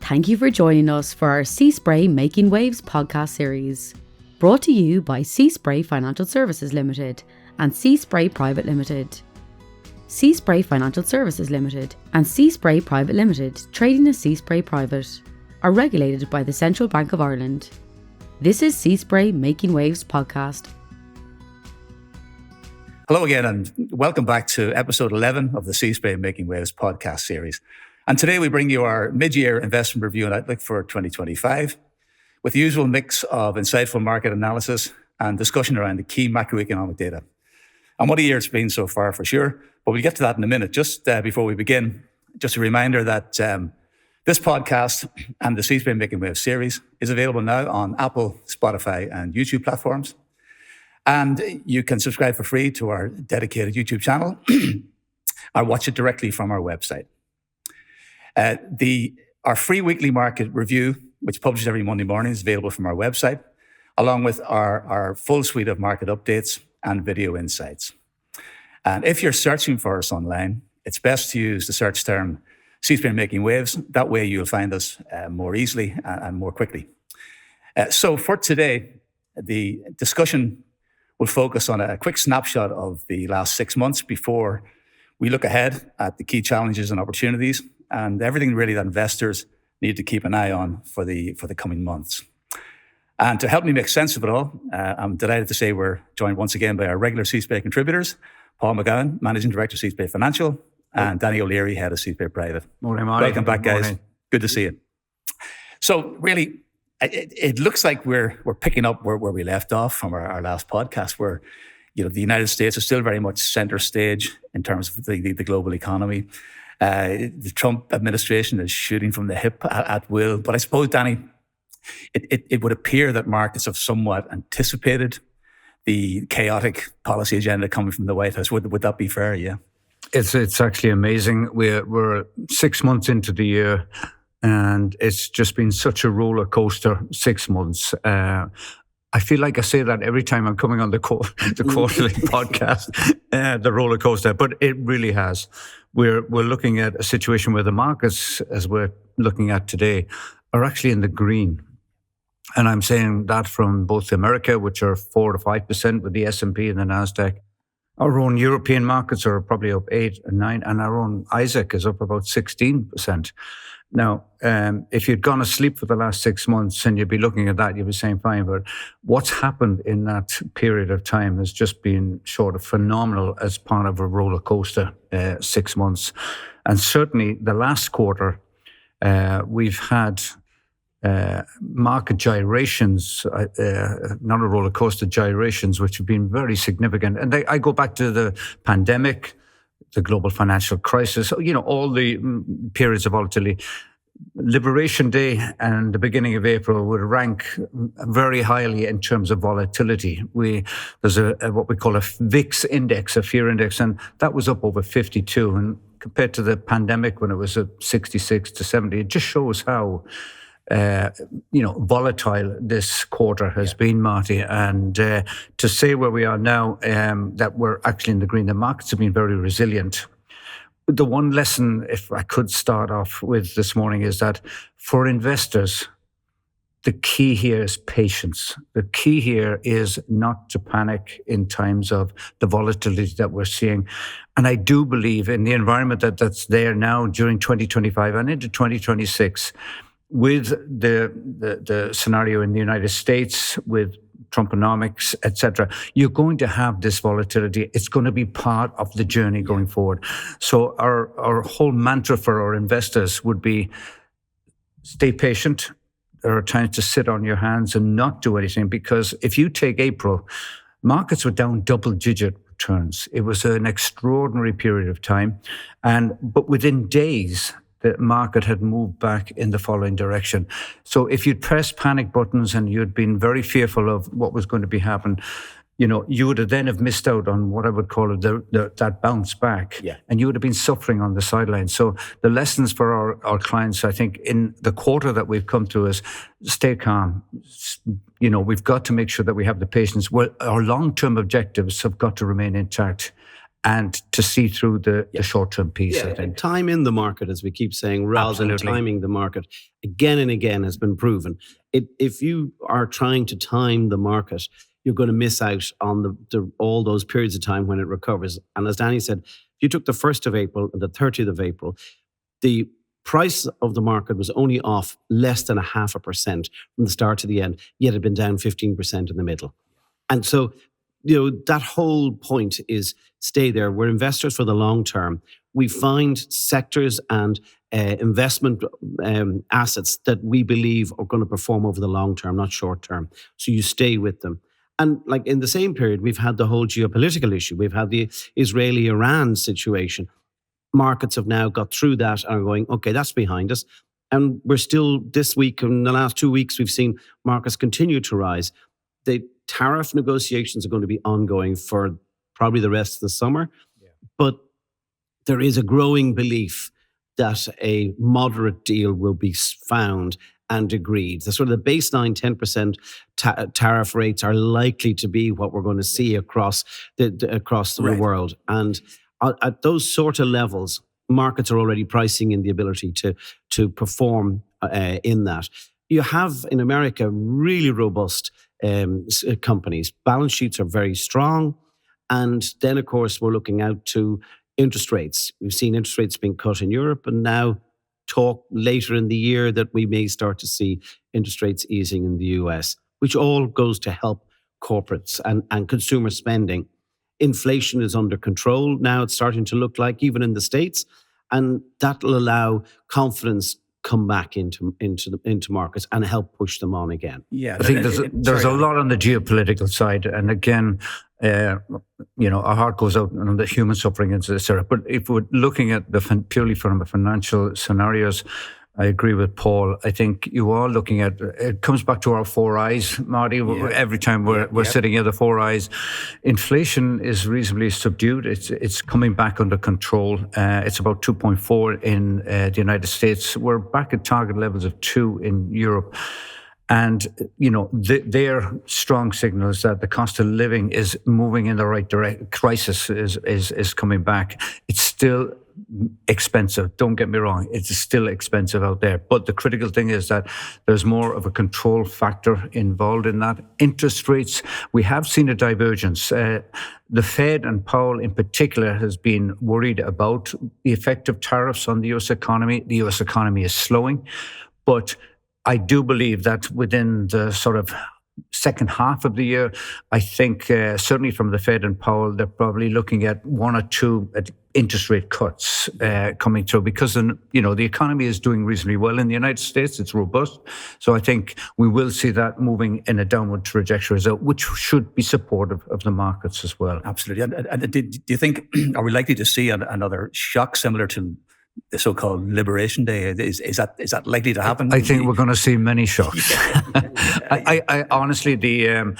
Thank you for joining us for our Seaspray Making Waves podcast series, brought to you by Seaspray Financial Services Limited and Seaspray Private Limited. Seaspray Financial Services Limited and Seaspray Private Limited, trading as Seaspray Private, are regulated by the Central Bank of Ireland. This is Seaspray Making Waves Podcast. Hello again, and welcome back to episode 11 of the Seaspray Making Waves podcast series. And today we bring you our mid-year investment review and outlook for 2025, with the usual mix of insightful market analysis and discussion around the key macroeconomic data. And what a year it's been so far, for sure, but we'll get to that in a minute. Just before we begin, just a reminder that this podcast and the Seaspray Making Waves series is available now on Apple, Spotify, and YouTube platforms. And you can subscribe for free to our dedicated YouTube channel or watch it directly from our website. Our free weekly market review, which publishes every Monday morning, is available from our website, along with our full suite of market updates and video insights. And if you're searching for us online, it's best to use the search term Seaspray Making Waves. That way you'll find us more easily and more quickly. So for today, the discussion will focus on a quick snapshot of the last 6 months before we look ahead at the key challenges and opportunities and everything really that investors need to keep an eye on for the coming months. And to help me make sense of it all, I'm delighted to say we're joined once again by our regular Seaspray contributors, Paul McGowan, Managing Director of Seaspray Financial, and Danny O'Leary, Head of Seaspray Private. Morning, Marty. Welcome back, guys. Morning. Good to see you. So really, it looks like we're picking up where we left off from our last podcast, where the United States is still very much center stage in terms of the global economy. The Trump administration is shooting from the hip at will. But I suppose, Danny, it would appear that markets have somewhat anticipated the chaotic policy agenda coming from the White House. Would that be fair? Yeah. It's actually amazing. We're 6 months into the year, and it's just been such a roller coaster 6 months. I feel like I say that every time I'm coming on the quarterly podcast, the roller coaster, but it really has. We're looking at a situation where the markets, as we're looking at today, are actually in the green. And I'm saying that from both America, which are 4 to 5% with the S&P and the NASDAQ. Our own European markets are probably up 8 or 9, and our own ISAC is up about 16%. Now, if you'd gone asleep for the last 6 months and you'd be looking at that, you'd be saying, fine, but what's happened in that period of time has just been sort of phenomenal as part of a roller coaster 6 months. And certainly the last quarter, we've had market gyrations, not a roller coaster, gyrations, which have been very significant. And I go back to the pandemic, the global financial crisis, all the periods of volatility. Liberation Day and the beginning of April would rank very highly in terms of volatility. There's what we call a VIX index, a fear index, and that was up over 52. And compared to the pandemic when it was at 66 to 70, it just shows how volatile this quarter has been, Marty. And to say where we are now, that we're actually in the green, the markets have been very resilient. The one lesson, if I could start off with this morning, is that for investors, the key here is patience. The key here is not to panic in times of the volatility that we're seeing. And I do believe in the environment that's there now during 2025 and into 2026, with the scenario in the United States, with Trumponomics, etc., you're going to have this volatility. It's going to be part of the journey going forward. So our whole mantra for our investors would be, stay patient. There are times to sit on your hands and not do anything, because if you take April, markets were down double-digit returns. It was an extraordinary period of time. But within days, the market had moved back in the following direction. So if you'd pressed panic buttons and you'd been very fearful of what was going to be happening, you would have then missed out on what I would call that bounce back. Yeah. And you would have been suffering on the sidelines. So the lessons for our clients, I think, in the quarter that we've come to is stay calm. We've got to make sure that we have the patience. Well, our long-term objectives have got to remain intact. and to see through the short-term piece, I think. Time in the market, as we keep saying, rather than timing the market, again and again has been proven. If you are trying to time the market, you're going to miss out on all those periods of time when it recovers. And as Danny said, if you took the 1st of April and the 30th of April, the price of the market was only off less than 0.5% from the start to the end, yet it had been down 15% in the middle. And so, that whole point is stay there. We're investors for the long term. We find sectors and investment assets that we believe are going to perform over the long term, not short term. So you stay with them. And like in the same period, we've had the whole geopolitical issue. We've had the Israeli-Iran situation. Markets have now got through that and are going, okay, that's behind us. And we're still, this week, in the last 2 weeks, we've seen markets continue to rise. The tariff negotiations are going to be ongoing for probably the rest of the summer. Yeah. But there is a growing belief that a moderate deal will be found and agreed. The sort of the baseline 10% tariff rates are likely to be what we're going to see across the world. And at those sort of levels, markets are already pricing in the ability to perform in that. You have in America really robust companies. Balance sheets are very strong. And then, of course, we're looking out to interest rates. We've seen interest rates being cut in Europe, and now talk later in the year that we may start to see interest rates easing in the US, which all goes to help corporates and consumer spending. Inflation is under control. Now it's starting to look like, even in the States, and that will allow confidence come back into markets and help push them on again. Yeah, I think there's a lot on the geopolitical side, and again, our heart goes out on the human suffering, etc. But if we're looking at purely from the financial scenarios, I agree with Paul. I think you are looking at, it comes back to our 4 eyes, Marty. Yeah. Every time we're sitting here, the 4 eyes. Inflation is reasonably subdued. It's coming back under control. It's about 2.4 in the United States. We're back at target levels of 2 in Europe. And, their strong signals that the cost of living is moving in the right direction. Crisis is coming back. It's still expensive. Don't get me wrong. It's still expensive out there. But the critical thing is that there's more of a control factor involved in that. Interest rates, we have seen a divergence. The Fed and Powell in particular has been worried about the effect of tariffs on the US economy. The US economy is slowing. But I do believe that within the sort of second half of the year, I think certainly from the Fed and Powell, they're probably looking at 1 or 2 interest rate cuts coming through because, the economy is doing reasonably well in the United States. It's robust. So I think we will see that moving in a downward trajectory as well, which should be supportive of the markets as well. Absolutely. And do you think, are we likely to see another shock similar to the so-called Liberation Day? Is that likely to happen? I think we're going to see many shocks. I honestly, the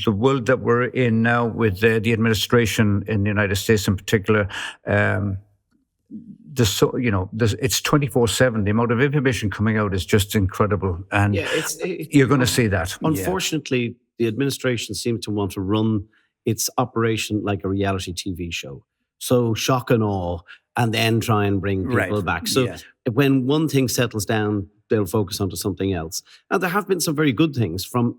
world that we're in now with the administration in the United States in particular, it's 24/7. The amount of information coming out is just incredible, and you're going to see that. Unfortunately, the administration seems to want to run its operation like a reality TV show. So shock and awe, and then try and bring people back. So when one thing settles down, they'll focus onto something else. Now, there have been some very good things from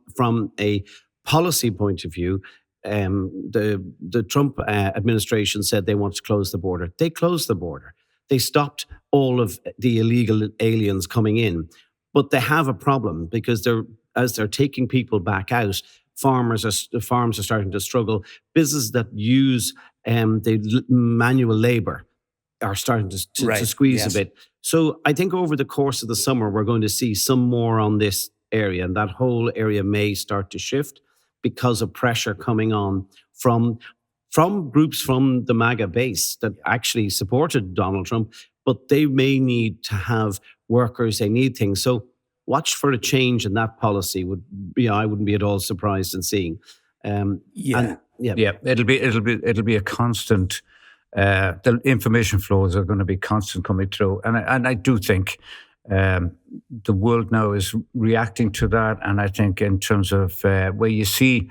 a policy point of view. The Trump administration said they want to close the border. They closed the border. They stopped all of the illegal aliens coming in. But they have a problem because as they're taking people back out, farms are starting to struggle. Businesses that use the manual labor are starting to squeeze a bit. So I think over the course of the summer, we're going to see some more on this area, and that whole area may start to shift because of pressure coming on from groups from the MAGA base that actually supported Donald Trump, but they may need to have workers, they need things. So watch for a change in that policy. I wouldn't be at all surprised in seeing. It'll be a constant. The information flows are going to be constant coming through, and I do think the world now is reacting to that. And I think in terms of where you see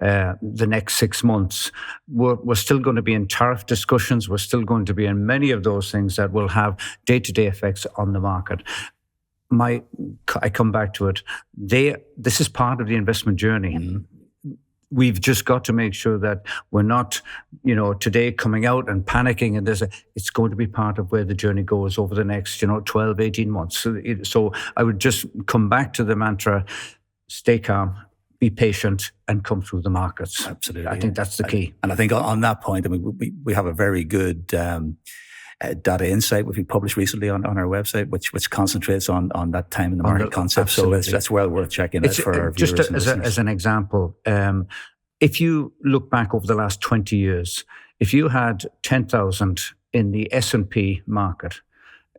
the next 6 months. We're still going to be in tariff discussions. We're still going to be in many of those things that will have day-to-day effects on the market. I come back to it. This is part of the investment journey. Mm-hmm. We've just got to make sure that we're not, today coming out and panicking. And it's going to be part of where the journey goes over the next, 12, 18 months. So I would just come back to the mantra: stay calm, be patient, and come through the markets. Absolutely. I think that's the key. And I think on that point, I mean, we have a very good data insight which we published recently on our website, which concentrates on that time in the market concept. Absolutely. So that's well worth checking out for our viewers. Just as an example, if you look back over the last 20 years, if you had 10,000 in the S&P market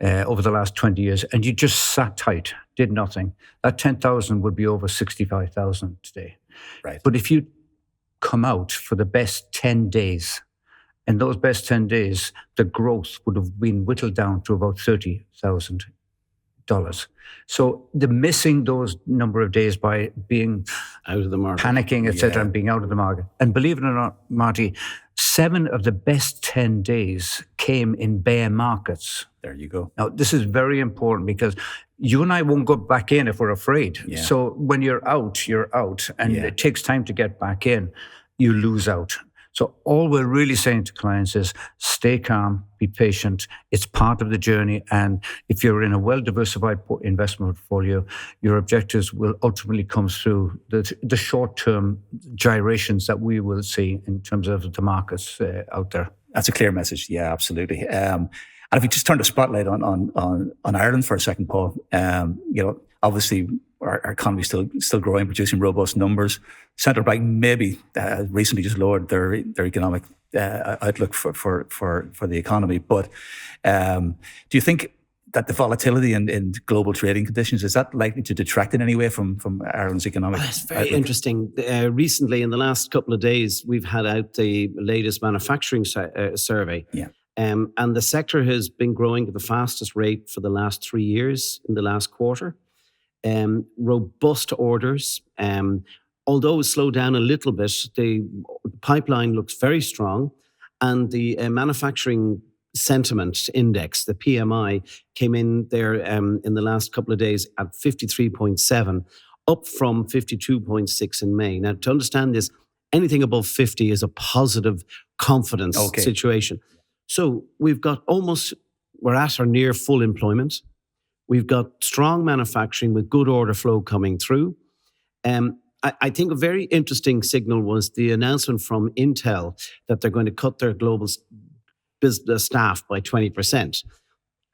over the last 20 years, and you just sat tight, did nothing, that 10,000 would be over 65,000 today. Right. But if you come out for the best 10 days, in those best 10 days, the growth would have been whittled down to about $30,000. So the missing those number of days by being out of the market, panicking, etc., and being out of the market. And believe it or not, Marty, 7 of the best 10 days came in bear markets. There you go. Now, this is very important because you and I won't go back in if we're afraid. Yeah. So when you're out, and it takes time to get back in, you lose out. So all we're really saying to clients is stay calm, be patient. It's part of the journey. And if you're in a well-diversified investment portfolio, your objectives will ultimately come through the short-term gyrations that we will see in terms of the markets out there. That's a clear message. Yeah, absolutely. And if we just turn the spotlight on Ireland for a second, Paul, obviously our economy is still growing, producing robust numbers. Central Bank maybe recently just lowered their economic outlook for the economy. But do you think that the volatility in global trading conditions, is that likely to detract in any way from Ireland's economic outlook? It's very outlook? interesting. Recently, in the last couple of days, we've had out the latest manufacturing survey. Yeah. And the sector has been growing at the fastest rate for the last 3 years in the last quarter. Robust orders. Although it slowed down a little bit, the pipeline looks very strong. And the manufacturing sentiment index, the PMI, came in there in the last couple of days at 53.7, up from 52.6 in May. Now, to understand this, anything above 50 is a positive confidence situation. So we're at or near full employment. We've got strong manufacturing with good order flow coming through. I think a very interesting signal was the announcement from Intel that they're going to cut their global business staff by 20%.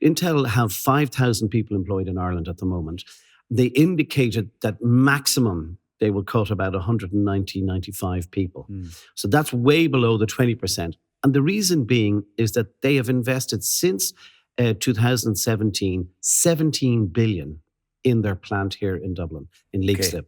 Intel have 5,000 people employed in Ireland at the moment. They indicated that maximum they will cut about 95 people. So that's way below the 20%. And the reason being is that they have invested since 2017, 17 billion in their plant here in Dublin, in Leixlip.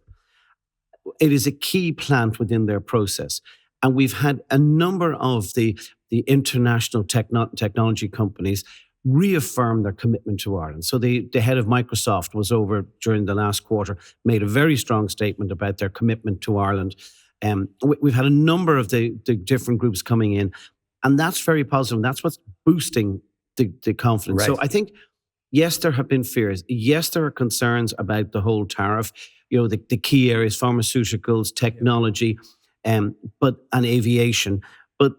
It is a key plant within their process. And we've had a number of the international technology companies reaffirm their commitment to Ireland. So the head of Microsoft was over during the last quarter, made a very strong statement about their commitment to Ireland. We've had a number of the different groups coming in, and that's very positive. That's what's boosting the confidence. Right. So I think, yes, there have been fears. Yes, there are concerns about the whole tariff, the key areas, pharmaceuticals, technology, and aviation. But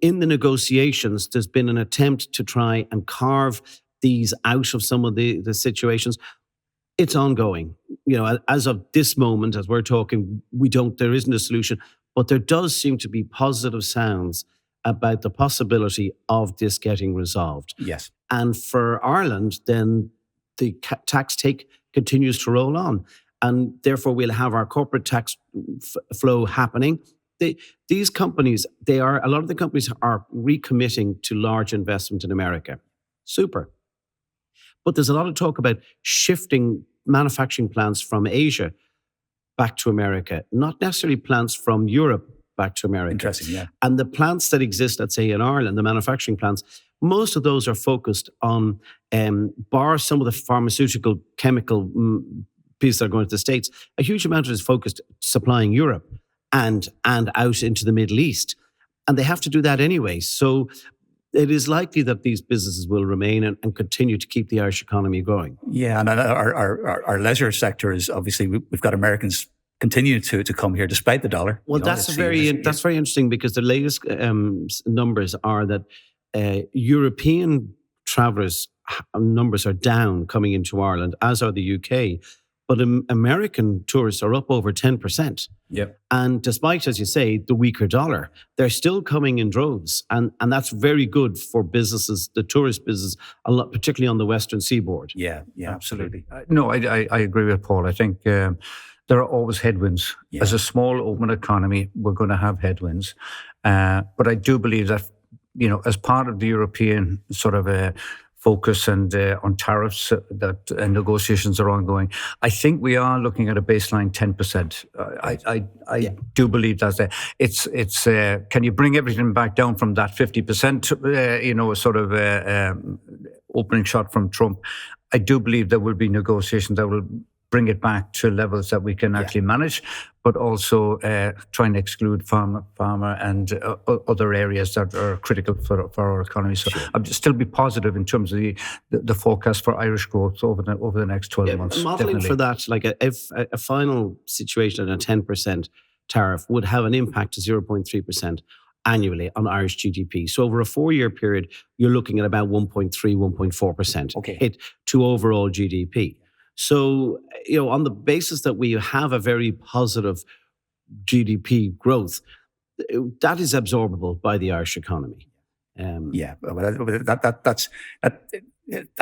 in the negotiations, there's been an attempt to try and carve these out of some of the situations. It's ongoing. As of this moment, as we're talking, there isn't a solution, but there does seem to be positive sounds about the possibility of this getting resolved. Yes. And for Ireland, then the tax take continues to roll on. And therefore, we'll have our corporate tax flow happening. These companies, a lot of the companies are recommitting to large investment in America. Super. But there's a lot of talk about shifting manufacturing plants from Asia back to America, not necessarily plants from Europe back to America. Interesting, yeah. And the plants that exist, let's say in Ireland, the manufacturing plants, most of those are focused on, bar some of the pharmaceutical chemical pieces that are going to the States, a huge amount of it is focused supplying Europe. and out into the Middle East. And they have to do that anyway. So it is likely that these businesses will remain and continue to keep the Irish economy growing. Yeah, and our leisure sector is obviously, we've got Americans continue to come here despite the dollar. Well, that's very interesting, because the latest numbers are that European travellers numbers are down coming into Ireland, as are the UK. But American tourists are up over 10%. Yep. And despite, as you say, the weaker dollar, they're still coming in droves. And that's very good for businesses, the tourist business, a lot, particularly on the Western Seaboard. Yeah, absolutely. No, I agree with Paul. I think there are always headwinds. Yeah. As a small open economy, we're going to have headwinds. But I do believe that, as part of the European sort of focus and on tariffs that negotiations are ongoing, I think we are looking at a baseline 10%. I do believe that's there. It's can you bring everything back down from that 50%? Sort of opening shot from Trump. I do believe there will be negotiations that will bring it back to levels that we can actually manage, but also try and exclude pharma and other areas that are critical for our economy. So I'll still be positive in terms of the forecast for Irish growth over the next 12 months. Modelling for that, like if a final situation at a 10% tariff would have an impact to 0.3% annually on Irish GDP. So over a 4-year period, you're looking at about 1.3, 1.4% hit to overall GDP. So, on the basis that we have a very positive GDP growth, that is absorbable by the Irish economy. That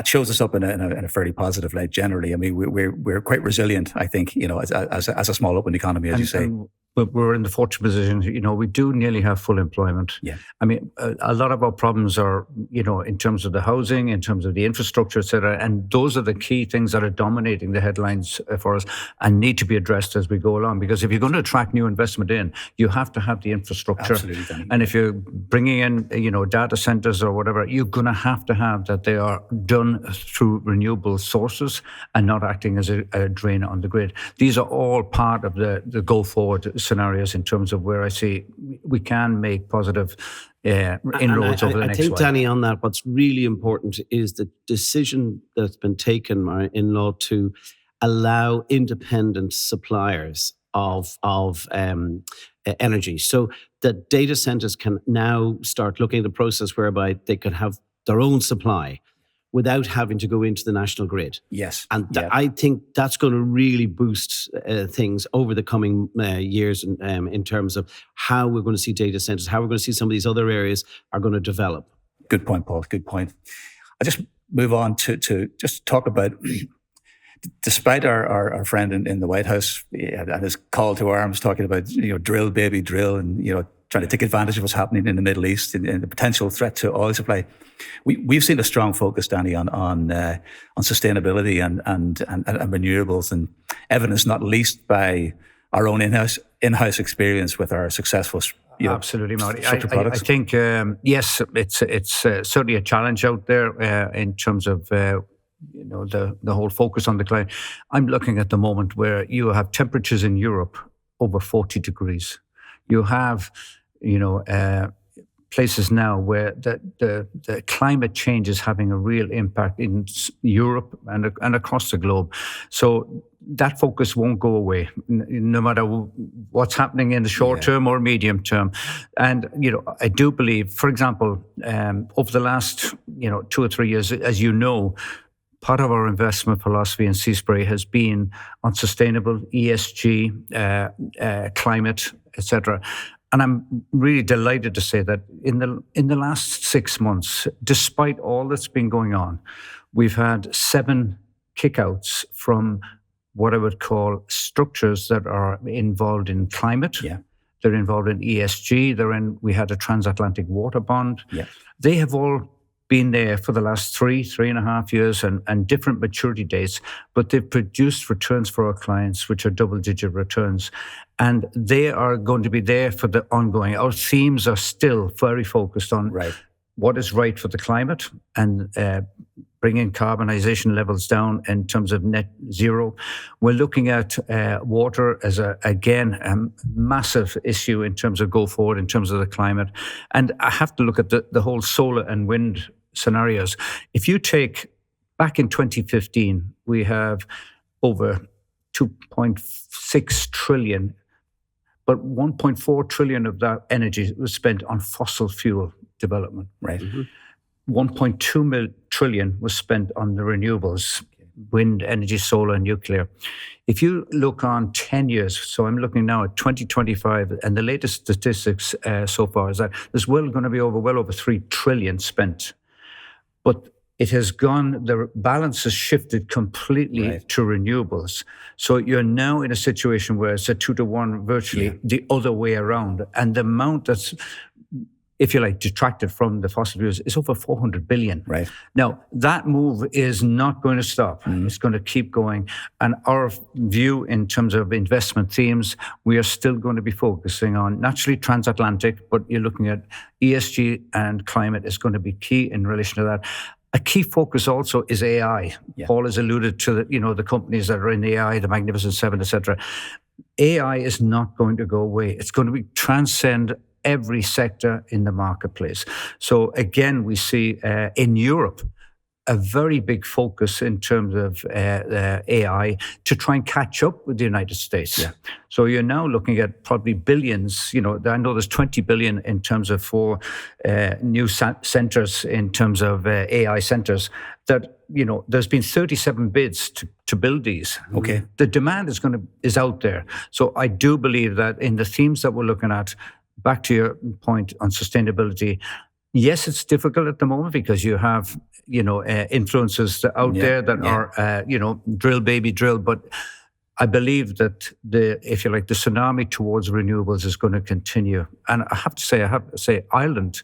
shows us up in a fairly positive light generally. I mean, we're quite resilient, I think, as a small open economy, as you say. But we're in the fortunate position, we do nearly have full employment. Yeah. I mean, a lot of our problems are, in terms of the housing, in terms of the infrastructure, et cetera. And those are the key things that are dominating the headlines for us and need to be addressed as we go along. Because if you're going to attract new investment in, you have to have the infrastructure. Absolutely, Danny. And if you're bringing in, data centers or whatever, you're going to have that they are done through renewable sources and not acting as a drain on the grid. These are all part of the go forward scenarios in terms of where I see we can make positive inroads over the next while. I think, Danny, on that, what's really important is the decision that's been taken in law to allow independent suppliers of energy, so that data centers can now start looking at the process whereby they could have their own supply without having to go into the national grid. Yes. And I think that's going to really boost things over the coming years in terms of how we're going to see data centers, how we're going to see some of these other areas are going to develop. Good point, Paul. Good point. I'll just move on to just talk about, despite our friend in the White House and his call to arms, talking about, drill, baby, drill, and, trying to take advantage of what's happening in the Middle East and the potential threat to oil supply. We've seen a strong focus, Danny, on sustainability and renewables, and evidence not least by our own in-house experience with our successful. Absolutely, Marty. I think yes, it's certainly a challenge out there in terms of. The whole focus on the climate. I'm looking at the moment where you have temperatures in Europe over 40 degrees. You have, places now where the climate change is having a real impact in Europe and across the globe. So that focus won't go away, no matter what's happening in the short term or medium term. And, I do believe, for example, over the last, 2 or 3 years, as you know, part of our investment philosophy in Seaspray has been on sustainable ESG, climate, etc. And I'm really delighted to say that in the last 6 months, despite all that's been going on, we've had 7 kickouts from what I would call structures that are involved in climate. Yeah. They're involved in ESG. We had a transatlantic water bond. Yeah. They have all been there for the last 3.5 years and different maturity dates, but they've produced returns for our clients, which are double-digit returns. And they are going to be there for the ongoing. Our themes are still very focused on what is right for the climate and bringing carbonization levels down in terms of net zero. We're looking at water as, a massive issue in terms of go forward, in terms of the climate. And I have to look at the whole solar and wind scenarios. If you take back in 2015, we have over 2.6 trillion, but 1.4 trillion of that energy was spent on fossil fuel development. Right. Mm-hmm. 1.2 trillion was spent on the renewables, wind energy, solar, and nuclear. If you look on 10 years, so I'm looking now at 2025, and the latest statistics so far is that there's going to be well over 3 trillion spent. But it has gone, the balance has shifted completely to renewables. So you're now in a situation where it's a 2-to-1 virtually the other way around. And the amount that's, if you like, detracted from the fossil fuels is over 400 billion. Right. Now, that move is not going to stop. It's going to keep going. And our view in terms of investment themes, we are still going to be focusing on naturally transatlantic, but you're looking at ESG and climate is going to be key in relation to that. A key focus also is AI. Yeah. Paul has alluded to the companies that are in AI, the Magnificent Seven, etc. AI is not going to go away. It's going to transcend every sector in the marketplace. So again, we see in Europe a very big focus in terms of AI to try and catch up with the United States. Yeah. So you're now looking at probably billions. I know there's 20 billion in terms of for new centers in terms of AI centers that, there's been 37 bids to build these. Okay. The demand is out there. So I do believe that in the themes that we're looking at, back to your point on sustainability, yes, it's difficult at the moment because you have, influences out there that are, drill, baby, drill. But I believe that the tsunami towards renewables is going to continue. And I have to say, Ireland,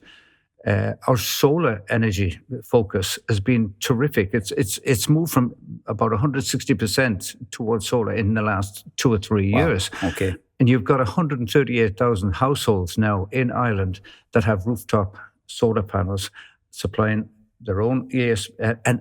our solar energy focus has been terrific. It's moved from about 160% towards solar in the last 2 or 3 years. Okay. And you've got 138,000 households now in Ireland that have rooftop solar panels supplying their own and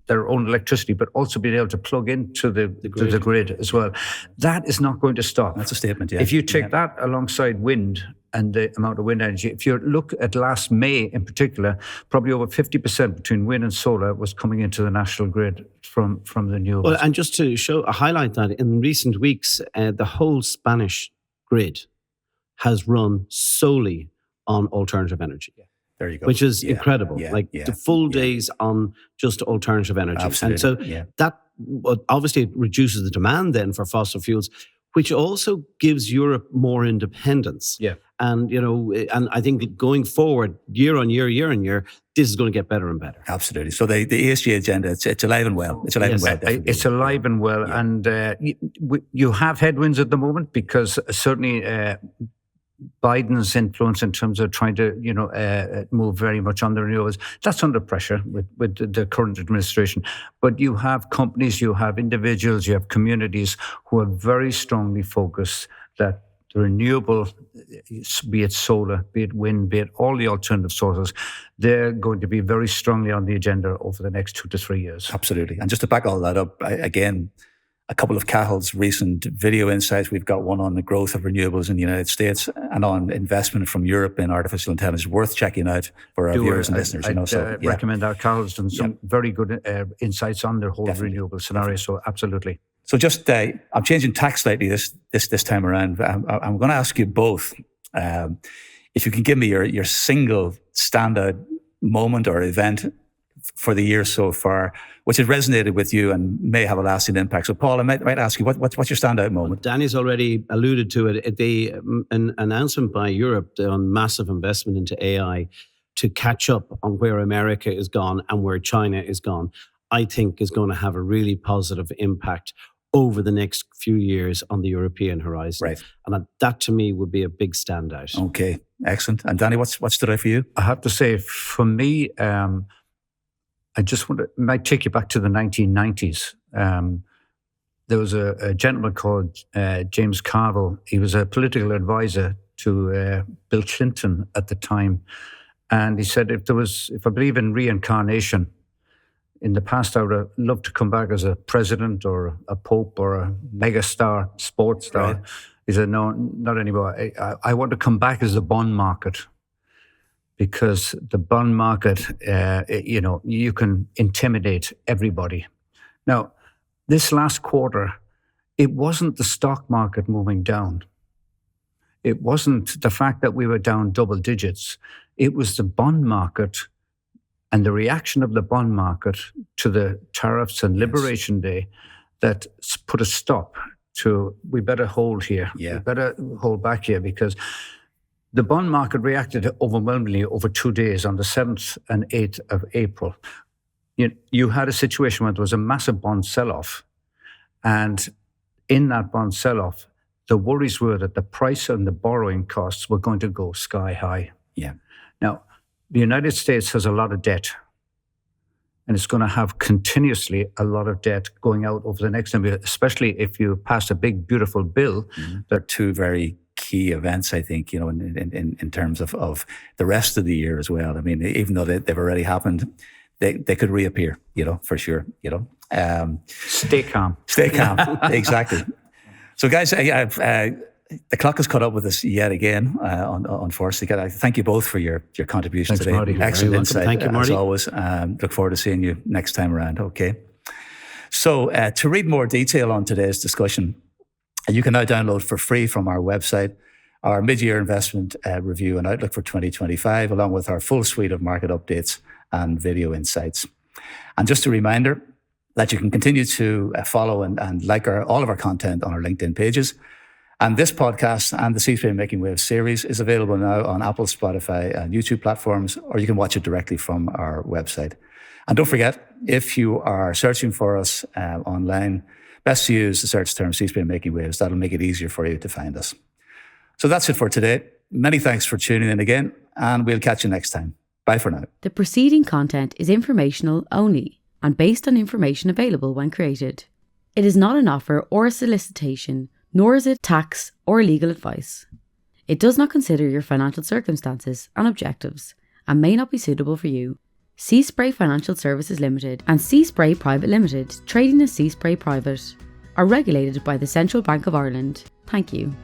their own electricity, but also being able to plug into the grid as well. That is not going to stop. That's a statement, yeah. If you take that alongside wind and the amount of wind energy, if you look at last May in particular, probably over 50% between wind and solar was coming into the national grid from the renewables. Well, and just to highlight that, in recent weeks, the whole Spanish grid has run solely on alternative energy. Yeah. There you go. Which is incredible. The full days on just alternative energy. Absolutely. And so that obviously it reduces the demand then for fossil fuels, which also gives Europe more independence. Yeah. And, and I think going forward, year on year, this is going to get better and better. Absolutely. So the ESG agenda, it's alive and well. It's alive and well. Definitely. It's alive and well. Yeah. And you have headwinds at the moment because certainly Biden's influence in terms of trying to, move very much on the renewables, that's under pressure with the current administration. But you have companies, you have individuals, you have communities who are very strongly focused that the renewable, be it solar, be it wind, be it all the alternative sources, they're going to be very strongly on the agenda over the next 2 to 3 years. Absolutely. And just to back all that up, again, a couple of Cahill's recent video insights. We've got one on the growth of renewables in the United States and on investment from Europe in artificial intelligence. Worth checking out for our viewers and listeners. I'd recommend that. Cahill's done some very good insights on their whole renewable scenario. So absolutely. So just, I'm changing tack slightly this time around. I'm going to ask you both if you can give me your single standout moment or event for the year so far, which has resonated with you and may have a lasting impact. So, Paul, I might ask you, what's your standout moment? Well, Danny's already alluded to it. An announcement by Europe on massive investment into AI to catch up on where America is gone and where China is gone, I think is going to have a really positive impact over the next few years on the European horizon. Right. And that to me would be a big standout. Okay, excellent. And Danny, what stood out for you? I have to say, for me, I just might take you back to the 1990s. There was a gentleman called James Carville. He was a political advisor to Bill Clinton at the time. And he said, if I believe in reincarnation, in the past, I would have loved to come back as a president or a pope or a megastar, sports star. Right. He said, no, not anymore. I want to come back as the bond market, because the bond market, you can intimidate everybody. Now, this last quarter, it wasn't the stock market moving down. It wasn't the fact that we were down double digits. It was the bond market and the reaction of the bond market to the tariffs and Liberation Day that put a stop to, we better hold here. Yeah. We better hold back here, because the bond market reacted overwhelmingly over 2 days on the 7th and 8th of April. You had a situation where there was a massive bond sell-off. And in that bond sell-off, the worries were that the price and the borrowing costs were going to go sky high. Yeah. Now, the United States has a lot of debt, and it's going to have continuously a lot of debt going out over the next number, especially if you pass a big, beautiful bill. Mm-hmm. There are two very key events, I think, in terms of the rest of the year as well. I mean, even though they've already happened, they could reappear, for sure, Stay calm. Stay calm, exactly. So guys, the clock has caught up with us yet again, unfortunately. I thank you both for your contributions today. Marty. Excellent insight, thank you, Marty. as always. Look forward to seeing you next time around, okay? So to read more detail on today's discussion, you can now download for free from our website our mid-year investment review and outlook for 2025, along with our full suite of market updates and video insights. And just a reminder that you can continue to follow and like all of our content on our LinkedIn pages. And this podcast and the Seaspray Making Waves series is available now on Apple, Spotify, and YouTube platforms, or you can watch it directly from our website. And don't forget, if you are searching for us online, best to use the search term Seaspray Making Waves. That'll make it easier for you to find us. So that's it for today. Many thanks for tuning in again, and we'll catch you next time. Bye for now. The preceding content is informational only and based on information available when created. It is not an offer or a solicitation, nor is it tax or legal advice. It does not consider your financial circumstances and objectives and may not be suitable for you. Seaspray Financial Services Limited and Seaspray Private Limited, trading as Seaspray Private, are regulated by the Central Bank of Ireland. Thank you.